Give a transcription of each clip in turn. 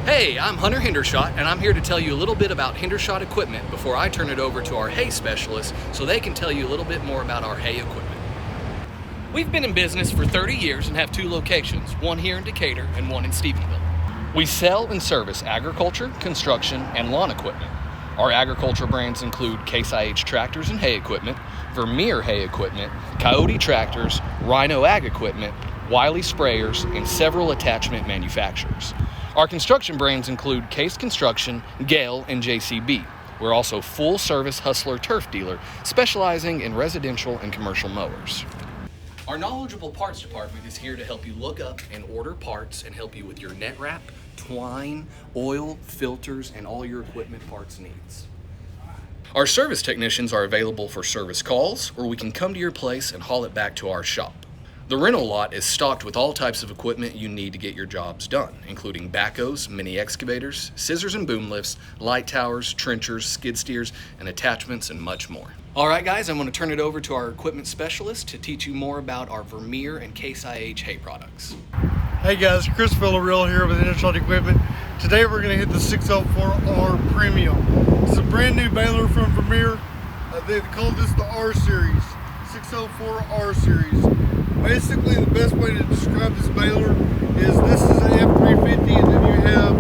Hey, I'm Hunter Hendershot, and I'm here to tell you a little bit about Hendershot equipment before I turn it over to our hay specialist so they can tell you a little bit more about our hay equipment. We've been in business for 30 years and have 2 locations, one here in Decatur and one in Stephenville. We sell and service agriculture, construction, and lawn equipment. Our agriculture brands include Case IH tractors and hay equipment, Vermeer hay equipment, Coyote tractors, Rhino ag equipment, Wiley sprayers, and several attachment manufacturers. Our construction brands include Case Construction, Gale, and JCB. We're also full-service Hustler turf dealer, specializing in residential and commercial mowers. Our knowledgeable parts department is here to help you look up and order parts and help you with your net wrap, twine, oil, filters, and all your equipment parts needs. Our service technicians are available for service calls, or we can come to your place and haul it back to our shop. The rental lot is stocked with all types of equipment you need to get your jobs done, including backhoes, mini excavators, scissors and boom lifts, light towers, trenchers, skid steers, and attachments, and much more. All right, guys, I'm going to turn it over to our equipment specialist to teach you more about our Vermeer and Case IH hay products. Hey guys, Chris Villarreal here with Hendershot Equipment. Today we're going to hit the 604R Premium. It's a brand new baler from Vermeer. They call this the R Series, 604R Series. Basically, the best way to describe this baler is this is an F350, and then you have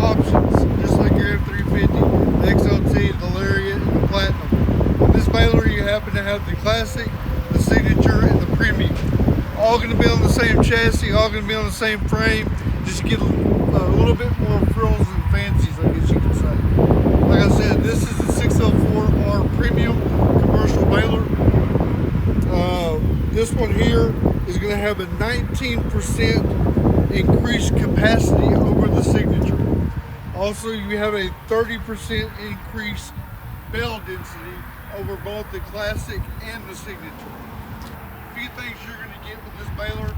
options, just like your F350, the XLT, the Lariat, and the Platinum. On this baler, you happen to have the Classic, the Signature, and the Premium. All going to be on the same chassis, all going to be on the same frame, just get a little bit more frills and fancies, I guess you could say. Like I said, this is the 604R Premium commercial baler. This one here is going to have a 19% increased capacity over the Signature. Also, you have a 30% increased bale density over both the Classic and the Signature. A few things you're going to get with this baler: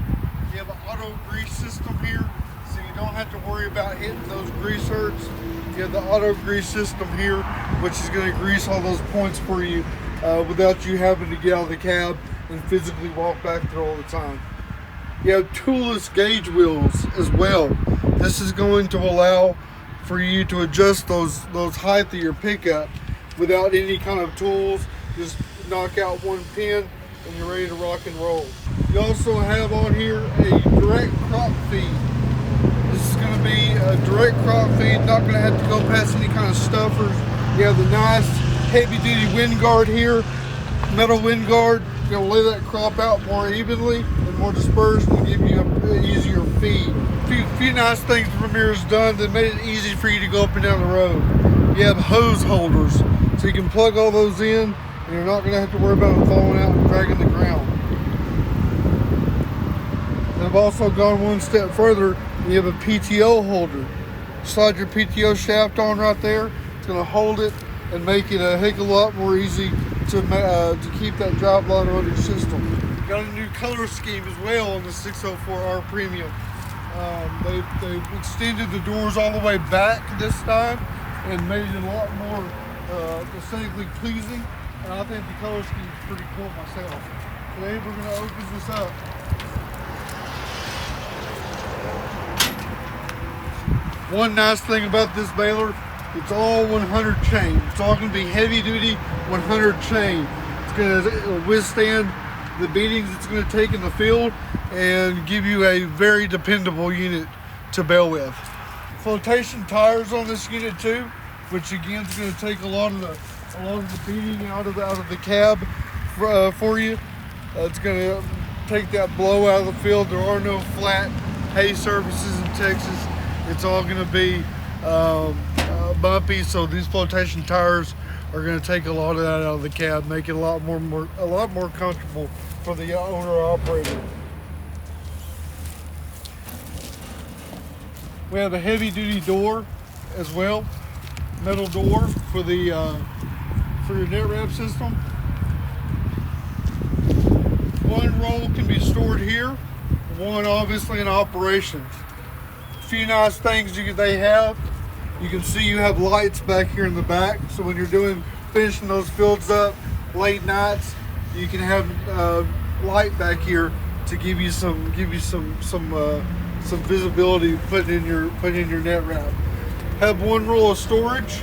you have an auto grease system here, so you don't have to worry about hitting those grease hurts. You have the auto grease system here, which is going to grease all those points for you without you having to get out of the cab and physically walk back there all the time. You have toolless gauge wheels as well. This is going to allow for you to adjust those height of your pickup without any kind of tools. Just knock out one pin and you're ready to rock and roll. You also have on here a direct crop feed. This is going to be a direct crop feed, not going to have to go past any kind of stuffers. You have the nice heavy duty wind guard here, metal wind guard. You're going to lay that crop out more evenly and more dispersed and give you an easier feed. A few nice things Vermeer's done that made it easy for you to go up and down the road. You have hose holders, so you can plug all those in and you're not going to have to worry about them falling out and dragging the ground. And I've also gone one step further, and you have a PTO holder. Slide your PTO shaft on right there. It's going to hold it and make it a heck of a lot more easy to keep that drive line on your system. Got a new color scheme as well on the 604R Premium. They've extended the doors all the way back this time and made it a lot more aesthetically pleasing. And I think the color scheme is pretty cool myself. Today we're going to open this up. One nice thing about this baler, it's all 100 chain. It's all going to be heavy duty 100 chain. It's going to withstand the beatings it's going to take in the field and give you a very dependable unit to bale with. Flotation tires on this unit too, which again is going to take a lot of the beating out of the cab for you. It's going to take that blow out of the field. There are no flat hay surfaces in Texas. It's all going to be bumpy, so these flotation tires are going to take a lot of that out of the cab, make it a lot more comfortable for the owner operator. We have a heavy duty door as well, metal door for your net wrap system. One roll can be stored here, one obviously in operation. A few nice things they have. You can see you have lights back here in the back, so when you're finishing those fields up late nights, you can have light back here to give you some visibility putting in your net wrap. have one roll of storage.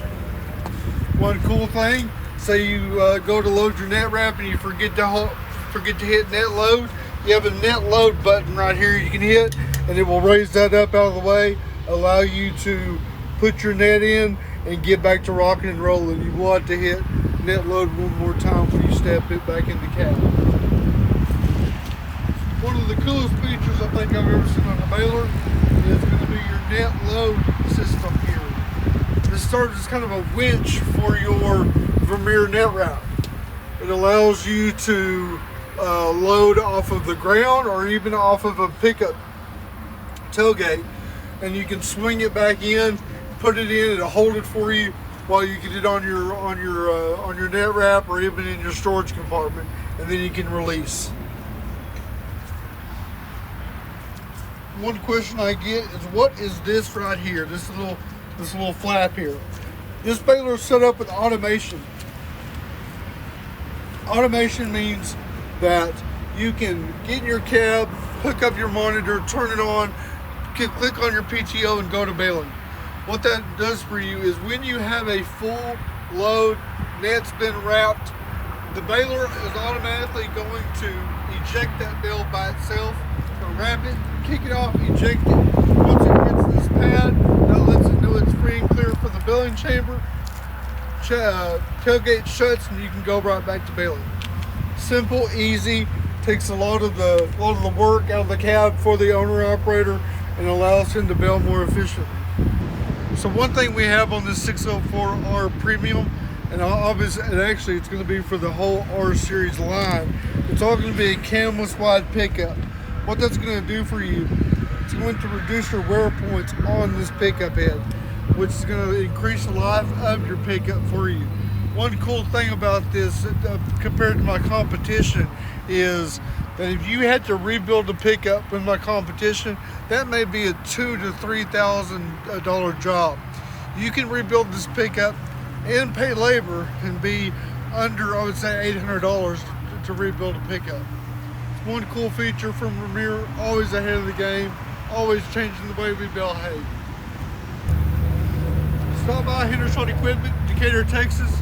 One cool thing, say you go to load your net wrap and you forget to hit net load, you have a net load button right here you can hit, and it will raise that up out of the way, allow you to put your net in and get back to rocking and rolling. You will have to hit net load one more time before you step it back in the cab. One of the coolest features I think I've ever seen on a baler is going to be your net load system here. This serves as kind of a winch for your Vermeer net wrap. It allows you to load off of the ground or even off of a pickup tailgate, and you can swing it back in, put it in, it'll hold it for you while you get it on your net wrap or even in your storage compartment, and then you can release. One question I get is, what is this right here? This little flap here. This baler is set up with automation. Automation means that you can get in your cab, hook up your monitor, turn it on, click on your PTO and go to baling. What that does for you is when you have a full load, net's been wrapped, the baler is automatically going to eject that bale by itself. It'll wrap it, kick it off, eject it. Once it hits this pad, that lets it know it's free and clear for the baling chamber. Tailgate shuts and you can go right back to baling. Simple, easy, takes a lot of the work out of the cab for the owner operator and allows him to bale more efficiently. So one thing we have on this 604R Premium, and obviously it's going to be for the whole R series line, it's all going to be a canvas wide pickup. What that's going to do for you, it's going to reduce your wear points on this pickup head, which is going to increase the life of your pickup for you. One cool thing about this compared to my competition is that if you had to rebuild a pickup with my competition, that may be a $2,000 to $3,000 job. You can rebuild this pickup and pay labor and be under, I would say, $800 to rebuild a pickup. One cool feature from Vermeer, always ahead of the game, always changing the way we bale hay. Stop by Hendershot Equipment, Decatur, Texas.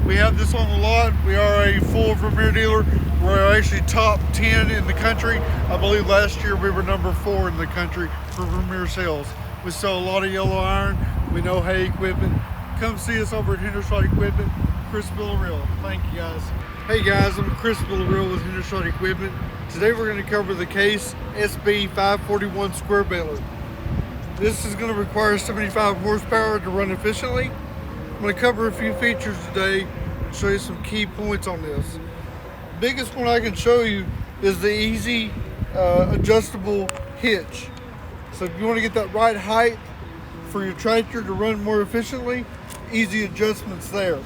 We have this on the lot. We are a full Vermeer dealer. We're actually top 10 in the country. I believe last year we were number 4 in the country for Vermeer sales. We sell a lot of yellow iron. We know hay equipment. Come see us over at Hendershot Equipment. Chris Villarreal. Thank you guys. Hey guys, I'm Chris Villarreal with Hendershot Equipment. Today we're going to cover the Case SB 541 square baler. This is going to require 75 horsepower to run efficiently. I'm going to cover a few features today and show you some key points on this. The biggest one I can show you is the easy adjustable hitch. So if you want to get that right height for your tractor to run more efficiently, easy adjustments there.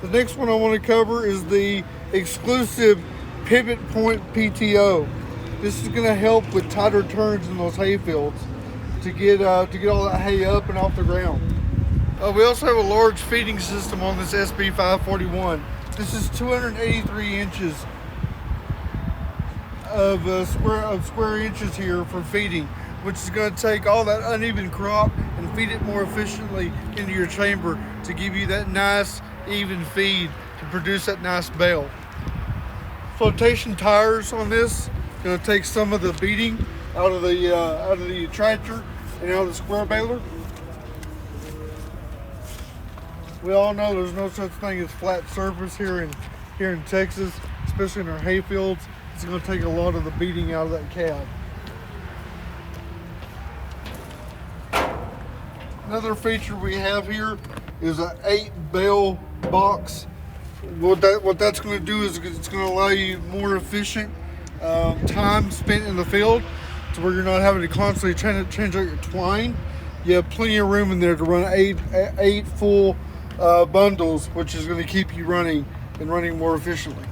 The next one I want to cover is the exclusive pivot point PTO. This is going to help with tighter turns in those hay fields to get all that hay up and off the ground. We also have a large feeding system on this SB 541. This is 283 inches of square inches here for feeding, which is going to take all that uneven crop and feed it more efficiently into your chamber to give you that nice even feed to produce that nice bale. Flotation tires on this, going to take some of the beating out of the tractor and out of the square baler. We all know there's no such thing as flat surface here in Texas, especially in our hay fields. It's going to take a lot of the beating out of that cab. Another feature we have here is an 8 bale box. What that's going to do is it's going to allow you more efficient time spent in the field, to where you're not having to constantly change out your twine. You have plenty of room in there to run eight full bundles, which is going to keep you running more efficiently.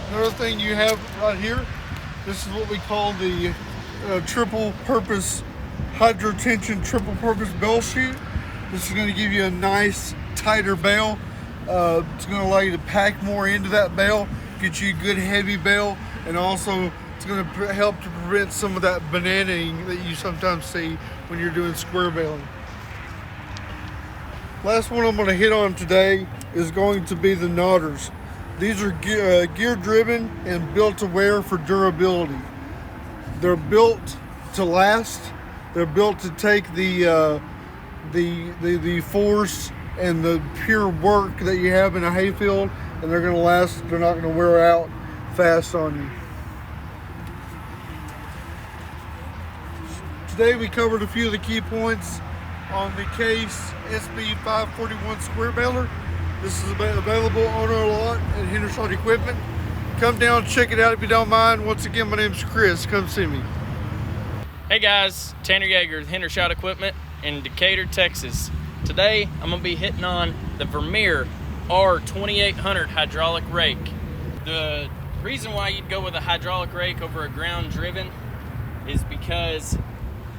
Another thing you have right here, this is what we call the triple purpose hydro tension triple purpose bale chute. This is going to give you a nice tighter bale. It's going to allow you to pack more into that bale get you a good heavy bale, and also it's going to help to prevent some of that bananaing that you sometimes see when you're doing square baling. Last one I'm going to hit on today is going to be the knotters. These are gear driven and built to wear for durability. They're built to last. They're built to take the force and the pure work that you have in a hayfield, and they're going to last. They're not going to wear out fast on you. Today we covered a few of the key points on the Case SB 541 square baler. This is available on our lot at Hendershot Equipment. Come down, check it out if you don't mind. Once again, my name's Chris. Come see me. Hey guys, Tanner Yeager with Hendershot Equipment in Decatur, Texas. Today I'm going to be hitting on the Vermeer R2800 hydraulic rake. The reason why you'd go with a hydraulic rake over a ground driven is because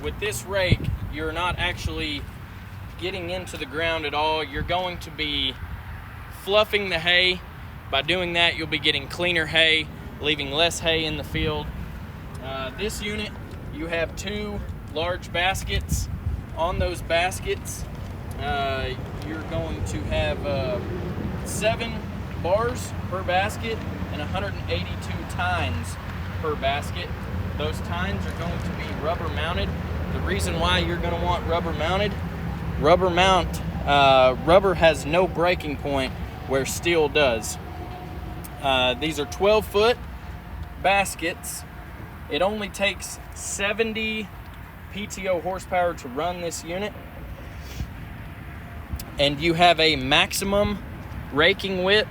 with this rake you're not actually getting into the ground at all. You're going to be fluffing the hay. By doing that, you'll be getting cleaner hay, leaving less hay in the field. This unit, you have 2 large baskets. On those baskets, you're going to have 7 bars per basket and 182 tines per basket. Those tines are going to be rubber mounted. The reason why you're going to want rubber mounted, rubber has no breaking point where steel does. These are 12-foot baskets. It only takes 70 PTO horsepower to run this unit, and you have a maximum raking width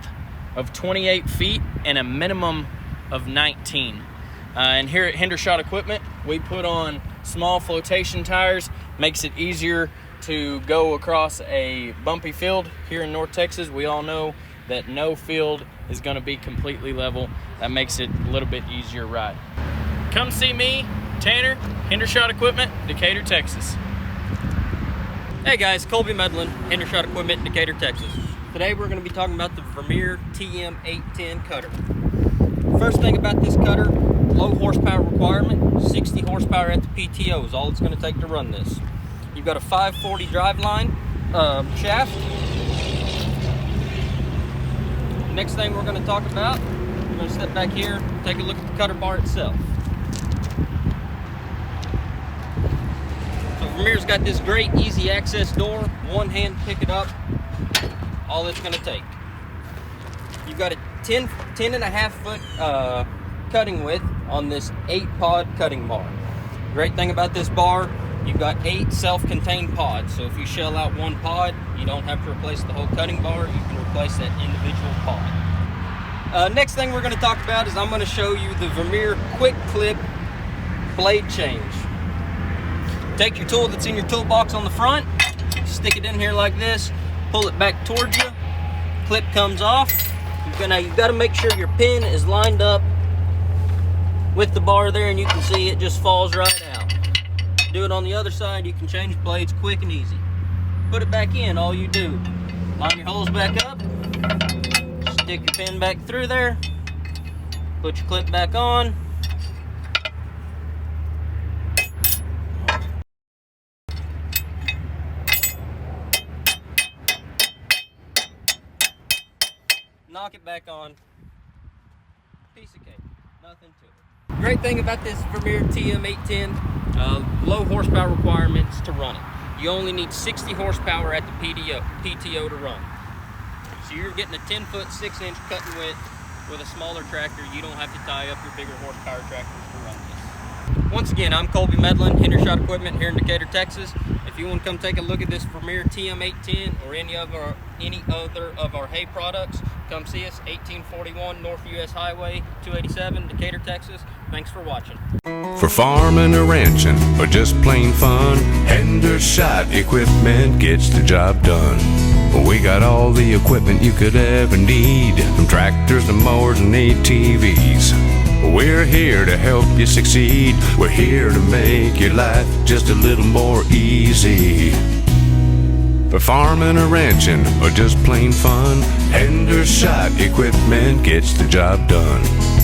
of 28 feet and a minimum of 19. And here at Hendershot Equipment, we put on small flotation tires. Makes it easier to go across a bumpy field. Here in North Texas, we all know that no field is going to be completely level. That makes it a little bit easier ride. Come see me, Tanner, Hendershot Equipment, Decatur, Texas. Hey guys, Colby Medlin, Hendershot Equipment, Decatur, Texas. Today we're going to be talking about the Vermeer TM810 cutter. First thing about this cutter, low horsepower requirement, 60 horsepower at the PTO is all it's going to take to run this. You've got a 540 driveline shaft. Next thing we're going to talk about, we're going to step back here and take a look at the cutter bar itself. So Vermeer's got this great easy access door, one hand to pick it up, all it's going to take. You've got a 10.5 foot cutting width on this 8-pod cutting bar. Great thing about this bar, you've got 8 self-contained pods, so if you shell out one pod, you don't have to replace the whole cutting bar, you can replace that individual pod. Next thing we're going to talk about is I'm going to show you the Vermeer Quick Clip blade change. Take your tool that's in your toolbox on the front, stick it in here like this, pull it back towards you, clip comes off. You've got to make sure your pin is lined up with the bar there, and you can see it just falls right out. Do it on the other side, you can change blades quick and easy. Put it back in, all you do, line your holes back up, stick your pin back through there, put your clip back on, knock it back on, piece of cake, nothing to it. Great thing about this Vermeer TM810, low horsepower requirements to run it. You only need 60 horsepower at the PTO to run. So you're getting a 10-foot, 6-inch cutting width with a smaller tractor. You don't have to tie up your bigger horsepower tractors to run this. Once again, I'm Colby Medlin, Hendershot Equipment here in Decatur, Texas. If you want to come take a look at this Vermeer TM810 or any other of our hay products, come see us, 1841 North US Highway 287, Decatur, Texas. Thanks for watching. For farming or ranching or just plain fun, Hendershot Equipment gets the job done. We got all the equipment you could ever need, from tractors to mowers and ATVs. We're here to help you succeed. We're here to make your life just a little more easy. or farming or ranching, or just plain fun, Hendershot equipment gets the job done.